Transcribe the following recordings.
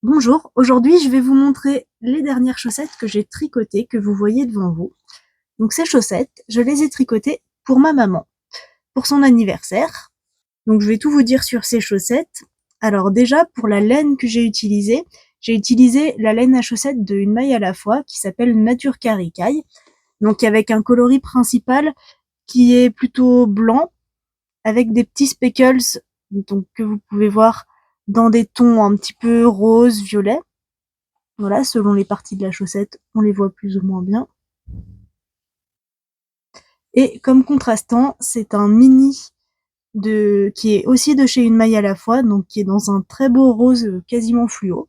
Bonjour, aujourd'hui je vais vous montrer les dernières chaussettes que j'ai tricotées, que vous voyez devant vous. Donc ces chaussettes, je les ai tricotées pour ma maman, pour son anniversaire. Donc je vais tout vous dire sur ces chaussettes. Alors déjà, pour la laine que j'ai utilisé la laine à chaussettes de Une Maille à la fois qui s'appelle Nature Caricaille. Donc avec un coloris principal qui est plutôt blanc, avec des petits speckles donc, que vous pouvez voir dans des tons un petit peu rose, violet. Voilà, selon les parties de la chaussette, on les voit plus ou moins bien. Et comme contrastant, c'est un mini qui est aussi de chez Une Maille à la fois, donc qui est dans un très beau rose quasiment fluo.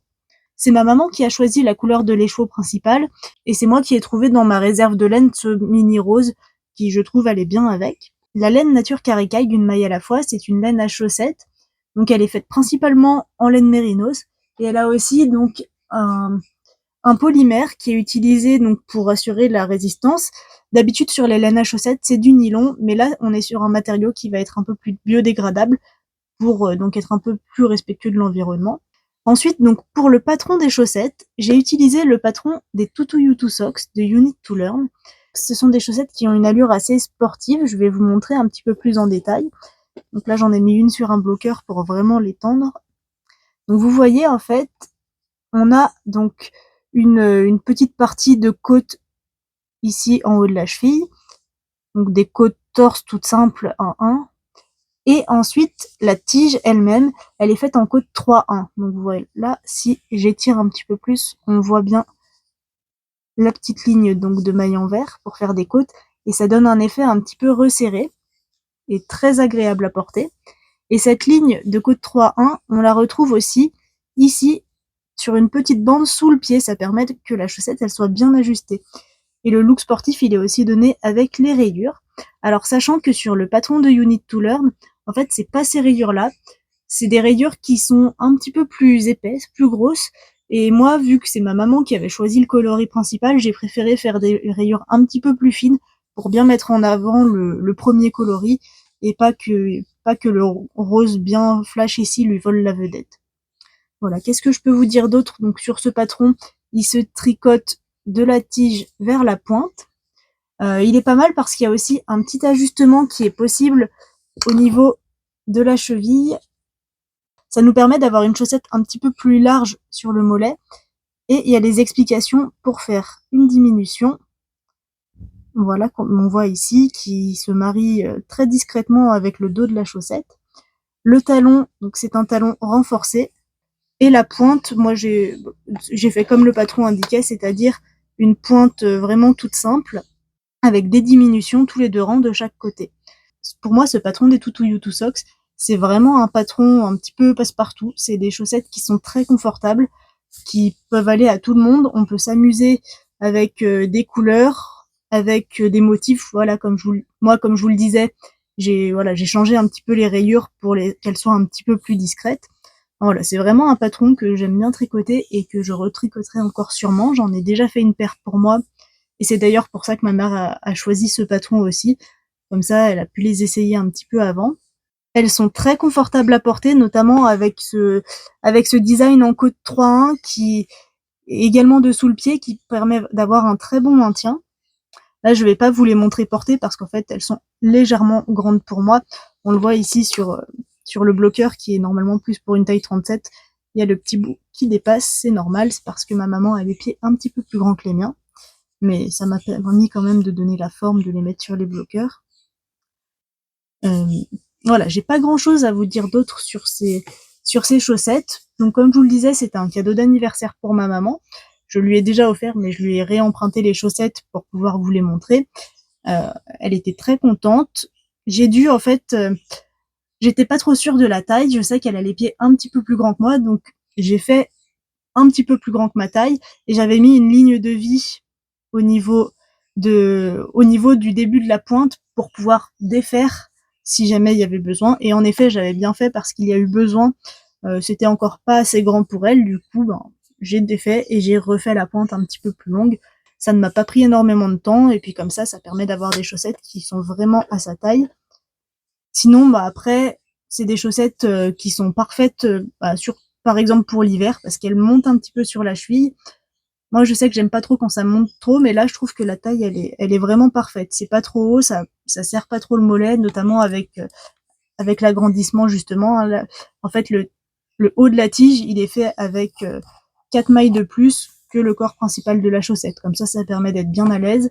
C'est ma maman qui a choisi la couleur de l'écheveau principal, et c'est moi qui ai trouvé dans ma réserve de laine ce mini rose, qui je trouve allait bien avec. La laine Nature Caricaille d'Une Maille à la fois, c'est une laine à chaussettes, donc elle est faite principalement en laine mérinos, et elle a aussi donc un polymère qui est utilisé donc pour assurer la résistance. D'habitude sur les laines à chaussettes c'est du nylon, mais là on est sur un matériau qui va être un peu plus biodégradable pour donc être un peu plus respectueux de l'environnement. Ensuite, donc pour le patron des chaussettes, j'ai utilisé le patron des Tutu Yutu Socks de You Need to Learn. Ce sont des chaussettes qui ont une allure assez sportive, je vais vous montrer un petit peu plus en détail. Donc là j'en ai mis une sur un bloqueur pour vraiment l'étendre. Donc vous voyez en fait, on a donc une petite partie de côte ici en haut de la cheville, donc des côtes torse toutes simples 1-1, et ensuite la tige elle-même, elle est faite en côte 3-1. Donc vous voyez là, si j'étire un petit peu plus, on voit bien la petite ligne donc de maille en vert pour faire des côtes, et ça donne un effet un petit peu resserré et très agréable à porter. Et cette ligne de côte 3-1, on la retrouve aussi ici sur une petite bande sous le pied, ça permet que la chaussette elle soit bien ajustée. Et le look sportif, il est aussi donné avec les rayures. Alors, sachant que sur le patron de You Need to Learn, en fait, c'est pas ces rayures-là. C'est des rayures qui sont un petit peu plus épaisses, plus grosses. Et moi, vu que c'est ma maman qui avait choisi le coloris principal, j'ai préféré faire des rayures un petit peu plus fines pour bien mettre en avant le premier coloris et pas que le rose bien flash ici lui vole la vedette. Voilà, qu'est-ce que je peux vous dire d'autre? Donc sur ce patron, il se tricote de la tige vers la pointe. Il est pas mal parce qu'il y a aussi un petit ajustement qui est possible au niveau de la cheville. Ça nous permet d'avoir une chaussette un petit peu plus large sur le mollet. Et il y a des explications pour faire une diminution. Voilà, comme on voit ici, qui se marie très discrètement avec le dos de la chaussette. Le talon, donc c'est un talon renforcé. Et la pointe, moi j'ai fait comme le patron indiquait, c'est-à-dire une pointe vraiment toute simple, avec des diminutions tous les 2 rangs de chaque côté. Pour moi, ce patron des Tutu Yutu Socks, c'est vraiment un patron un petit peu passe-partout. C'est des chaussettes qui sont très confortables, qui peuvent aller à tout le monde. On peut s'amuser avec des couleurs, avec des motifs. Voilà, comme je vous le disais, j'ai changé un petit peu les rayures pour qu'elles soient un petit peu plus discrètes. Voilà, c'est vraiment un patron que j'aime bien tricoter et que je retricoterai encore sûrement. J'en ai déjà fait une paire pour moi. Et c'est d'ailleurs pour ça que ma mère a choisi ce patron aussi. Comme ça, elle a pu les essayer un petit peu avant. Elles sont très confortables à porter, notamment avec ce design en côte 3-1 qui est également dessous le pied, qui permet d'avoir un très bon maintien. Là, je vais pas vous les montrer portées parce qu'en fait, elles sont légèrement grandes pour moi. On le voit ici sur le bloqueur qui est normalement plus pour une taille 37. Il y a le petit bout qui dépasse, c'est normal, c'est parce que ma maman a les pieds un petit peu plus grands que les miens. Mais ça m'a permis quand même de donner la forme, de les mettre sur les bloqueurs. Voilà, j'ai pas grand chose à vous dire d'autre sur ces chaussettes. Donc comme je vous le disais, c'était un cadeau d'anniversaire pour ma maman. Je lui ai déjà offert, mais je lui ai réemprunté les chaussettes pour pouvoir vous les montrer. Elle était très contente. J'ai dû, en fait, j'étais pas trop sûre de la taille. Je sais qu'elle a les pieds un petit peu plus grands que moi, donc j'ai fait un petit peu plus grand que ma taille et j'avais mis une ligne de vie au niveau du début de la pointe pour pouvoir défaire si jamais il y avait besoin. Et en effet, j'avais bien fait parce qu'il y a eu besoin. C'était encore pas assez grand pour elle. Du coup, j'ai défait et j'ai refait la pointe un petit peu plus longue. Ça ne m'a pas pris énormément de temps. Et puis comme ça permet d'avoir des chaussettes qui sont vraiment à sa taille. Sinon, après, c'est des chaussettes qui sont parfaites par exemple pour l'hiver, parce qu'elles montent un petit peu sur la cheville. Moi, je sais que j'aime pas trop quand ça monte trop, mais là, je trouve que la taille, elle est vraiment parfaite. C'est pas trop haut, ça serre pas trop le mollet, notamment avec l'agrandissement, justement. En fait, le haut de la tige, il est fait avec 4 mailles de plus que le corps principal de la chaussette. Comme ça permet d'être bien à l'aise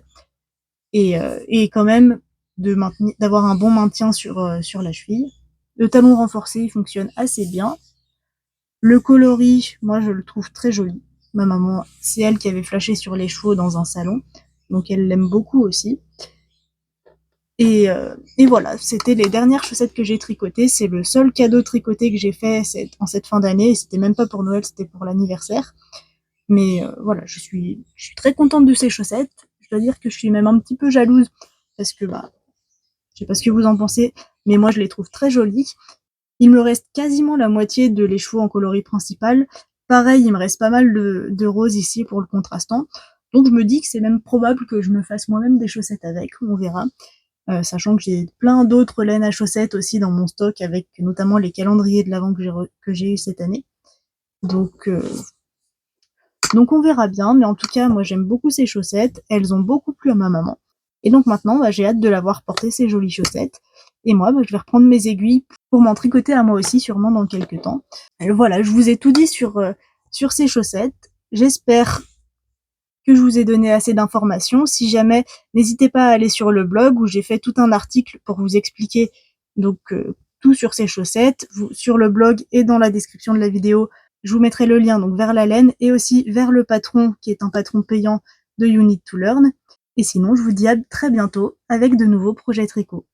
et quand même d'avoir un bon maintien sur la cheville. Le talon renforcé, il fonctionne assez bien. Le coloris, moi, je le trouve très joli. Ma maman, c'est elle qui avait flashé sur les chevaux dans un salon, donc elle l'aime beaucoup aussi. Et voilà, c'était les dernières chaussettes que j'ai tricotées. C'est le seul cadeau tricoté que j'ai fait en cette fin d'année. C'était même pas pour Noël, c'était pour l'anniversaire. Mais voilà, je suis très contente de ces chaussettes. Je dois dire que je suis même un petit peu jalouse parce que je sais pas ce que vous en pensez, mais moi je les trouve très jolies. Il me reste quasiment la moitié de les chevaux en coloris principal. Pareil, il me reste pas mal de rose ici pour le contrastant. Donc je me dis que c'est même probable que je me fasse moi-même des chaussettes avec, on verra. Sachant que j'ai plein d'autres laines à chaussettes aussi dans mon stock, avec notamment les calendriers de l'Avent que j'ai eu cette année. Donc on verra bien, mais en tout cas, moi j'aime beaucoup ces chaussettes, elles ont beaucoup plu à ma maman. Et donc maintenant, j'ai hâte de la voir porter ces jolies chaussettes. Et moi, je vais reprendre mes aiguilles pour m'en tricoter à moi aussi, sûrement dans quelques temps. Et voilà, je vous ai tout dit sur ces chaussettes. J'espère que je vous ai donné assez d'informations. Si jamais, n'hésitez pas à aller sur le blog où j'ai fait tout un article pour vous expliquer donc tout sur ces chaussettes. Sur le blog et dans la description de la vidéo, je vous mettrai le lien donc vers la laine et aussi vers le patron qui est un patron payant de You Need to Learn. Et sinon, je vous dis à très bientôt avec de nouveaux projets tricot.